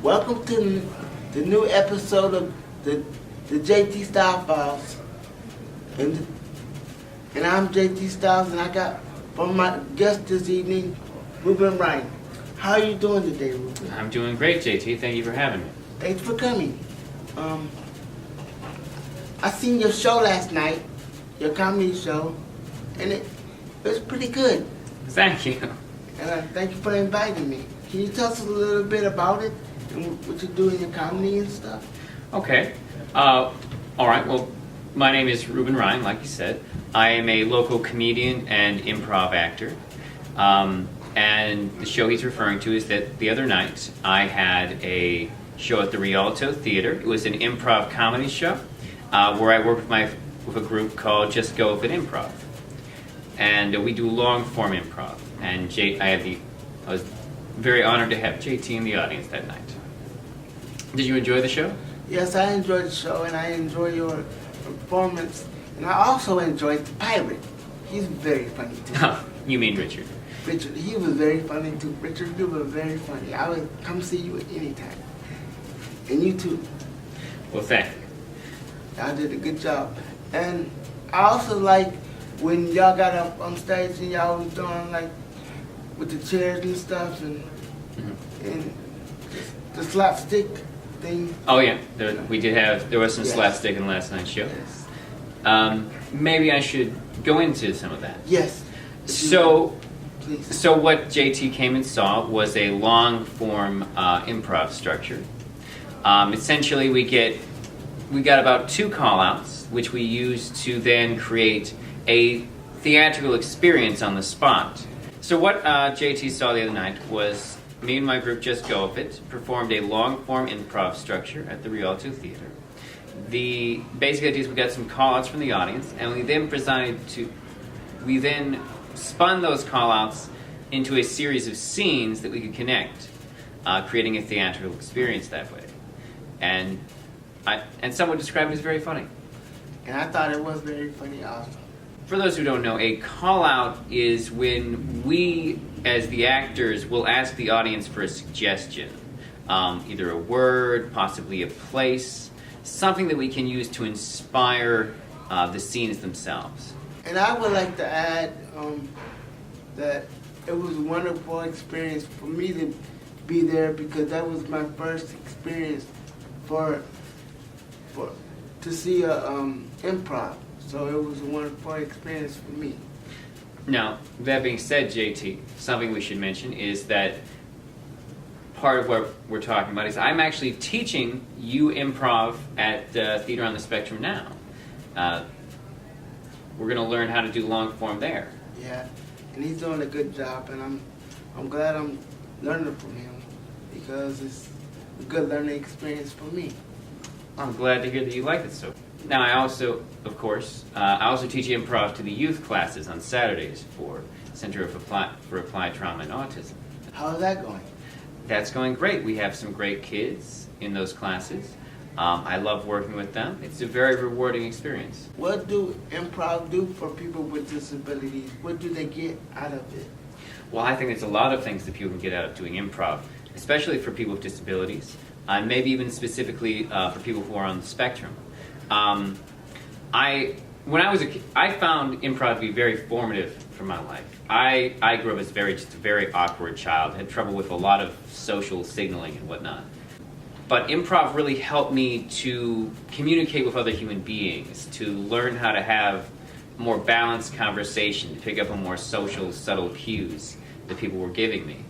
Welcome to the new episode of the JT Style Files. And I'm JT Styles, and I got from my guest this evening, Ruben Ryan. How are you doing today, Ruben? I'm doing great, JT. Thank you for having me. Thanks for coming. I seen your show last night, your comedy show, and it was pretty good. Thank you. And thank you for inviting me. Can you tell us a little bit about it and what you do in your comedy and stuff? Okay. All right. Well, my name is Ruben Ryan, like you said. I am a local comedian and improv actor. And the show he's referring to is that the other night I had a show at the Rialto Theater. It was an improv comedy show where I worked with a group called Just Go With It Improv. And we do long form improv. And I was very honored to have JT in the audience that night. Did you enjoy the show? Yes, I enjoyed the show, and I enjoyed your performance. And I also enjoyed the pirate. He's very funny too. Oh, you mean Richard? Richard, he was very funny too. Richard, you were very funny. I would come see you at any time. And you too. Well, thank you. Y'all did a good job. And I also like when y'all got up on stage and y'all was doing like with the chairs and stuff and the slapstick thing. Oh yeah, there was some slapstick in last night's show. Yes. Maybe I should go into some of that. Yes. So Please. what JT came and saw was a long form improv structure. Essentially, we got about 2 call-outs, which we use to then create a theatrical experience on the spot. So what JT saw the other night was me and my group Just Go With It performed a long-form improv structure at the Rialto Theater. The basic idea is we got some call-outs from the audience, and we then spun those call-outs into a series of scenes that we could connect, creating a theatrical experience that way. And some would describe it as very funny. And I thought it was very funny also. For those who don't know, a call-out is when we, as the actors, will ask the audience for a suggestion. Either a word, possibly a place, something that we can use to inspire the scenes themselves. And I would like to add that it was a wonderful experience for me to be there because that was my first experience to see a improv. So it was a wonderful experience for me. Now, that being said, JT, something we should mention is that part of what we're talking about is I'm actually teaching you improv at Theater on the Spectrum now. We're going to learn how to do long form there. Yeah, and he's doing a good job, and I'm glad I'm learning from him because it's a good learning experience for me. I'm glad to hear that you like it so. Now, I also, of course, teach improv to the youth classes on Saturdays for Center for Applied Trauma and Autism. How's that going? That's going great. We have some great kids in those classes. I love working with them. It's a very rewarding experience. What do improv do for people with disabilities? What do they get out of it? Well, I think there's a lot of things that people can get out of doing improv, especially for people with disabilities, and maybe even specifically for people who are on the spectrum. When I was a kid, I found improv to be very formative for my life. I grew up as just a very awkward child, had trouble with a lot of social signaling and whatnot. But improv really helped me to communicate with other human beings, to learn how to have more balanced conversation, to pick up on more social, subtle cues that people were giving me.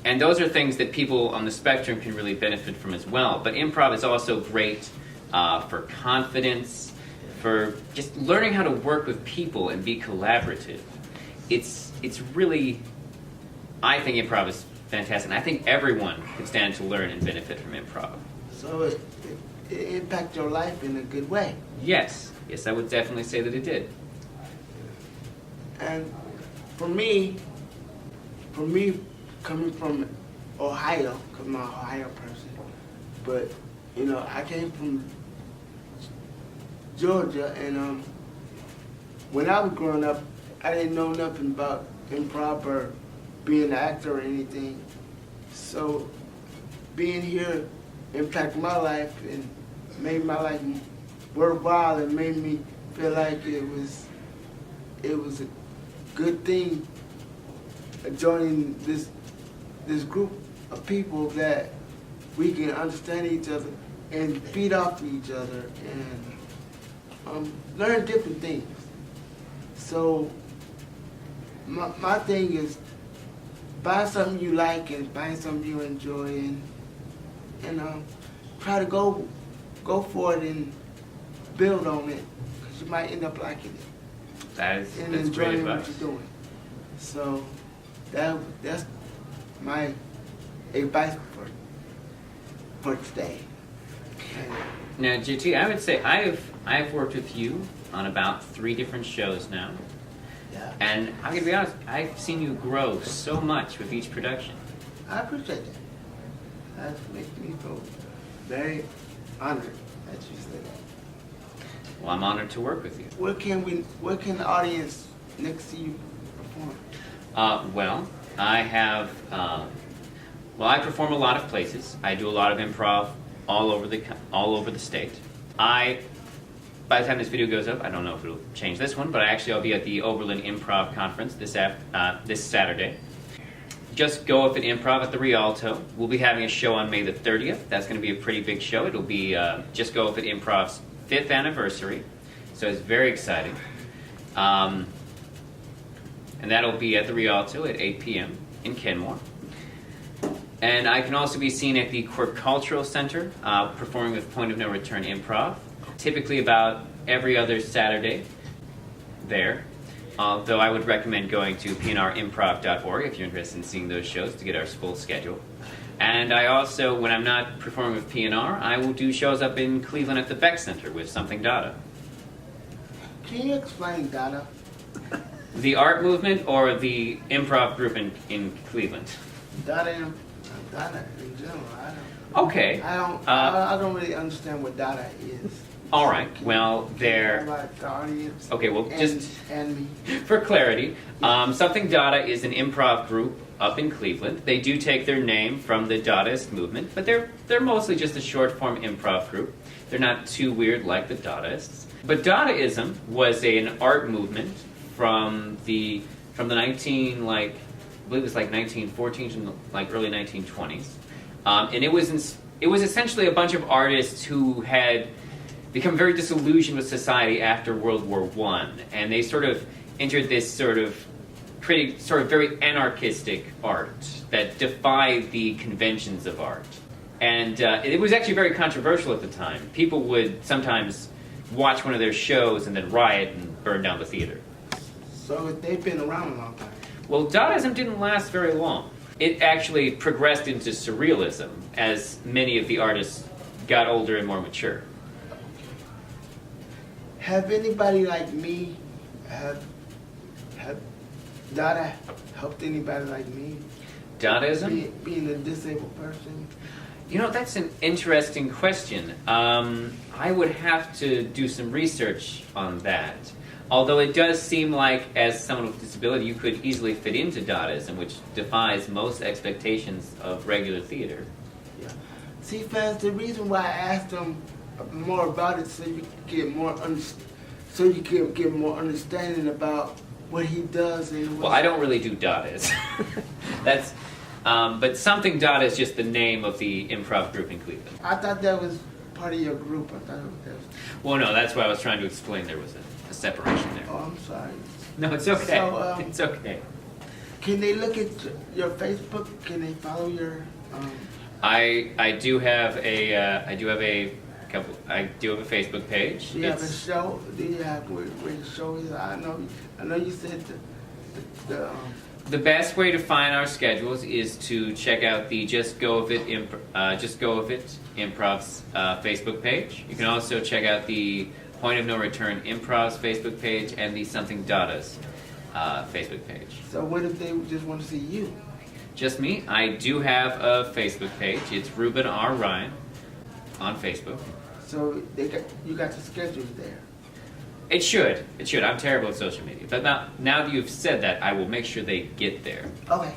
And those are things that people on the spectrum can really benefit from as well. But improv is also great for confidence, for just learning how to work with people and be collaborative. It's really, I think improv is fantastic. And I think everyone could stand to learn and benefit from improv. So it impacted your life in a good way. Yes, I would definitely say that it did. And for me, coming from Ohio, because I'm an Ohio person, but I came from Georgia, and when I was growing up, I didn't know nothing about improv or being an actor or anything. So being here impacted my life and made my life worthwhile and made me feel like it was a good thing joining this group of people that we can understand each other and feed off each other and learn different things. So my thing is find something you like and find something you enjoy and try to go for it and build on it because you might end up liking it. That's great Enjoying what advice. you're doing. So that's my advice for today. Now, JT, I would say I have worked with you on about 3 different shows now, Yeah, and I'm gonna be honest, I've seen you grow so much with each production. I appreciate that. That makes me feel very honored that you said that. Well, I'm honored to work with you. Where can the audience next to you perform? Well, I have. I perform a lot of places. I do a lot of improv all over the state. By the time this video goes up, I don't know if it'll change this one, but I'll be at the Oberlin Improv Conference this Saturday. Just Go With It Improv at the Rialto. We'll be having a show on May the 30th. That's going to be a pretty big show. It'll be Just Go With It Improv's 5th anniversary, so it's very exciting. And that'll be at the Rialto at 8 p.m. in Kenmore. And I can also be seen at the Quirk Cultural Center performing with Point of No Return Improv, typically about every other Saturday there. Though I would recommend going to pnrimprov.org if you're interested in seeing those shows to get our full schedule. And I also, when I'm not performing with PNR, I will do shows up in Cleveland at the Beck Center with Something Dada. Can you explain Dada? The art movement or the improv group in Cleveland? Dada in general. Okay. I don't really understand what Dada is. All right. Well, Can you like the audience. Okay, well, and me. for clarity, Something Dada is an improv group up in Cleveland. They do take their name from the Dadaist movement, but they're mostly just a short form improv group. They're not too weird like the Dadaists. But Dadaism was an art movement from the 1914 to early 1920s, and it was essentially a bunch of artists who had become very disillusioned with society after World War I, and they sort of entered this sort of very anarchistic art that defied the conventions of art. And it was actually very controversial at the time. People would sometimes watch one of their shows and then riot and burn down the theater. So they've been around a long time. Well, Dadaism didn't last very long. It actually progressed into surrealism as many of the artists got older and more mature. Have anybody like me have Dada helped anybody like me? Dadaism? Being a disabled person. You know, that's an interesting question. I would have to do some research on that. Although it does seem like, as someone with disability, you could easily fit into Dadaism, which defies most expectations of regular theater. Yeah. See, fans, the reason why I asked them more about it so you can get more understanding about what he does and Well, I don't really do Dadaism. That's, but Something Dada is just the name of the improv group in Cleveland. I thought that was part of your group. I thought it was. Well, no, that's why I was trying to explain there was a separation there. Oh, I'm sorry. No, it's okay. So, it's okay. Can they look at your Facebook? Can they follow your? I do have a Facebook page. Do you have a show? Do you have where the show is? I know you said the best way to find our schedules is to check out the Just Go With It Improv's Facebook page. You can also check out the Point of No Return Improv's Facebook page and the Something Dada's Facebook page. So what if they just want to see you? Just me. I do have a Facebook page. It's Ruben R. Ryan on Facebook. So you got the schedules there. It should. I'm terrible at social media. But now that you've said that, I will make sure they get there. Okay.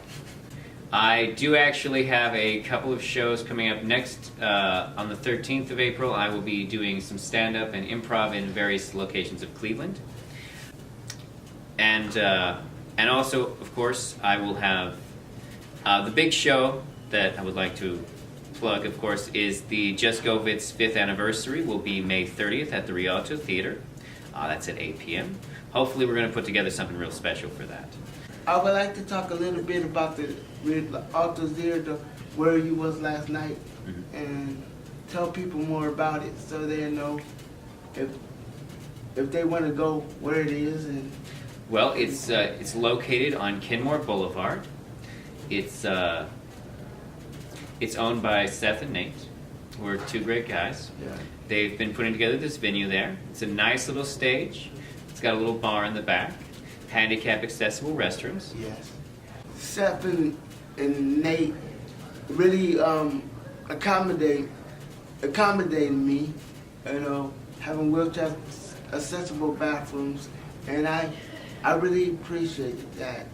I do actually have a couple of shows coming up next. On the 13th of April, I will be doing some stand-up and improv in various locations of Cleveland. And also, of course, I will have the big show that I would like to plug, of course, is the Just Go Vit's 5th anniversary. Will be May 30th at the Rialto Theater. That's at 8 p.m. Hopefully we're going to put together something real special for that. I would like to talk a little bit about the Rialto Theater, where you was last night, and tell people more about it so they know if they want to go where it is. And well, it's located on Kenmore Boulevard. It's owned by Seth and Nate, who are two great guys. yeah. They've been putting together this venue there. It's a nice little stage. It's got a little bar in the back, handicap accessible restrooms. Yes. Seth and Nate really accommodating me, having wheelchair accessible bathrooms, and I really appreciate that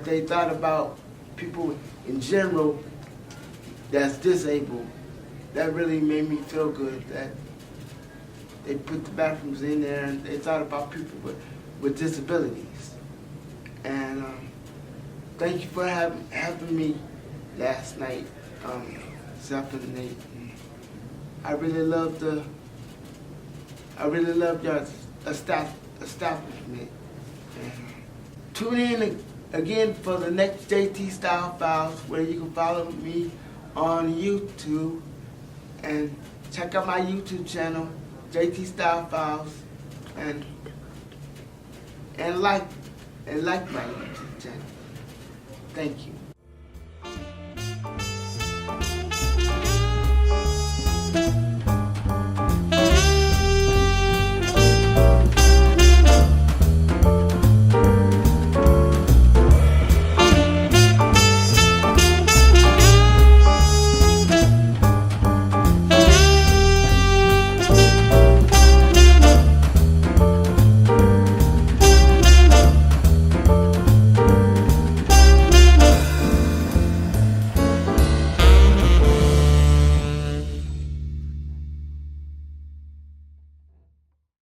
they thought about people in general that's disabled. That really made me feel good that they put the bathrooms in there and they thought about people with disabilities. And thank you for having me last night, Seth and Nate. I really loved your establishment. And tune in again for the next JT Style Files, where you can follow me on YouTube and check out my YouTube channel, JT Style Files, and like my YouTube channel. Thank you.